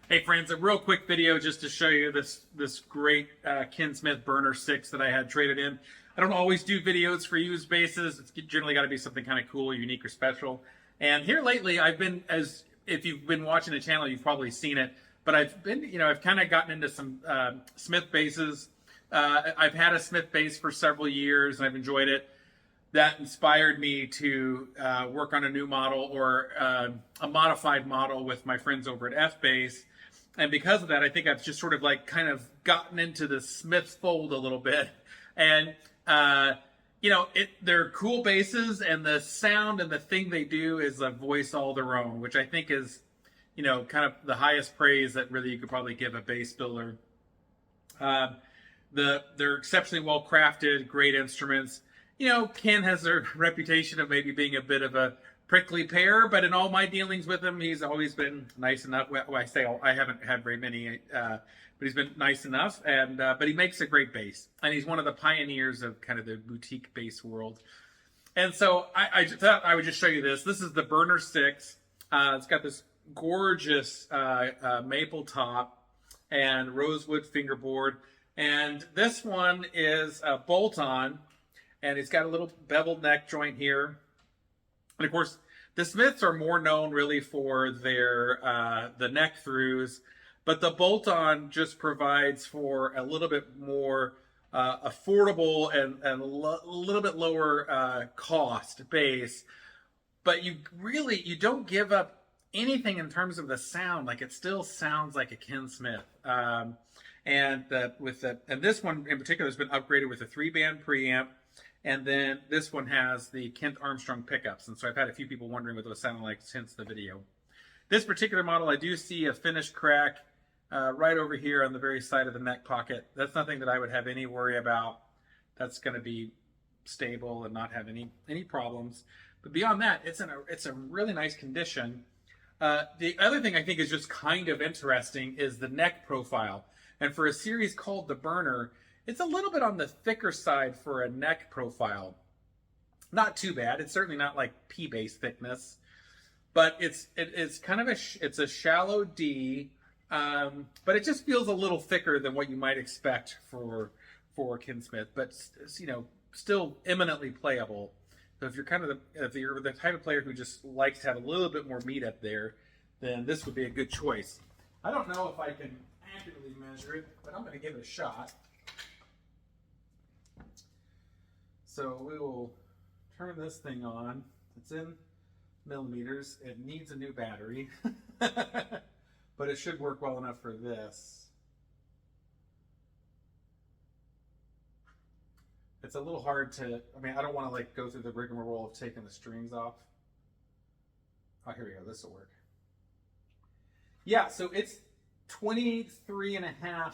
Hey friends, a real quick video just to show you this great Ken Smith Burner 6 that I had traded in. I don't always do videos for used bases. It's generally got to be something kind of cool, unique, or special. And here lately, I've been, as if you've been watching the channel, you've probably seen it. But I've been, I've kind of gotten into some Smith bases. I've had a Smith base for several years, and I've enjoyed it. That inspired me to work on a new model or a modified model with my friends over at F-Base. And because of that, I think I've just sort of like kind of gotten into the Smith fold a little bit. And, they're cool bases, and the sound and the thing they do is a voice all their own, which I think is, kind of the highest praise that really you could probably give a bass builder. They're exceptionally well crafted, great instruments. Ken has a reputation of maybe being a bit of a prickly pear, but in all my dealings with him, he's always been nice enough. Well, I say I haven't had very many, but he's been nice enough. And but he makes a great bass, and he's one of the pioneers of kind of the boutique bass world. And so I thought I would just show you this. This is the Burner 6. It's got this gorgeous maple top and rosewood fingerboard, and this one is a bolt-on, and it's got a little beveled neck joint here. And of course, the Smiths are more known really for their the neck throughs, but the bolt-on just provides for a little bit more affordable and a little bit lower cost base. But you don't give up anything in terms of the sound. Like, it still sounds like a Ken Smith. And this one in particular has been upgraded with a 3-band preamp. And then this one has the Kent Armstrong pickups. And so I've had a few people wondering what those sound like since the video. This particular model, I do see a finish crack right over here on the very side of the neck pocket. That's nothing that I would have any worry about. That's going to be stable and not have any problems. But beyond that, it's a really nice condition. The other thing I think is just kind of interesting is the neck profile. And for a series called the Burner, it's a little bit on the thicker side for a neck profile. Not too bad. It's certainly not like P-base thickness, but it's kind of it's a shallow D, but it just feels a little thicker than what you might expect for Kinsmith, but still eminently playable. So if you're the type of player who just likes to have a little bit more meat up there, then this would be a good choice. I don't know if I can accurately measure it, but I'm going to give it a shot. So we will turn this thing on. It's in millimeters. It needs a new battery, but it should work well enough for this. It's a little hard to, I don't want to like go through the rigmarole of taking the strings off. Oh, here we go. This will work. Yeah, so it's 23.5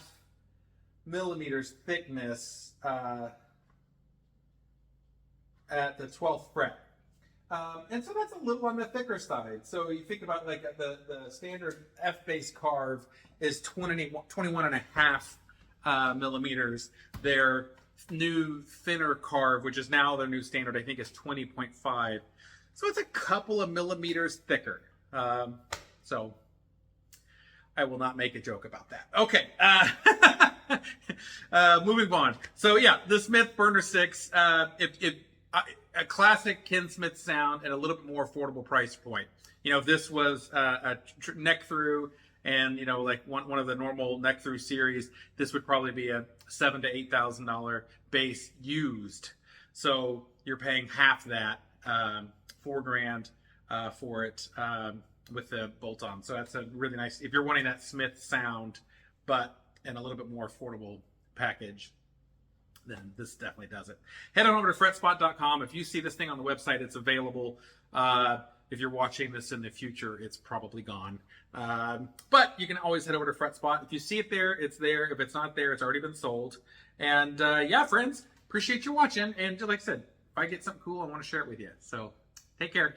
millimeters thickness at the 12th fret. And so that's a little on the thicker side. So you think about like the standard F-bass carve is 21.5 millimeters. Their new thinner carve, which is now their new standard, I think is 20.5. So it's a couple of millimeters thicker. So I will not make a joke about that. Okay. Moving on. So yeah, the Smith Burner 6, a classic Kinsmith sound at a little bit more affordable price point. If this was a neck through and like one of the normal neck through series, this would probably be a $7,000 to $8,000 bass used. So you're paying half that, $4,000 for it with the bolt on. So that's a really nice, if you're wanting that Smith sound, but in a little bit more affordable package, then this definitely does it. Head on over to FretSpot.com. If you see this thing on the website, it's available. If you're watching this in the future, it's probably gone. But you can always head over to FretSpot. If you see it there, it's there. If it's not there, it's already been sold. And yeah, friends, appreciate you watching. And like I said, if I get something cool, I want to share it with you. So take care.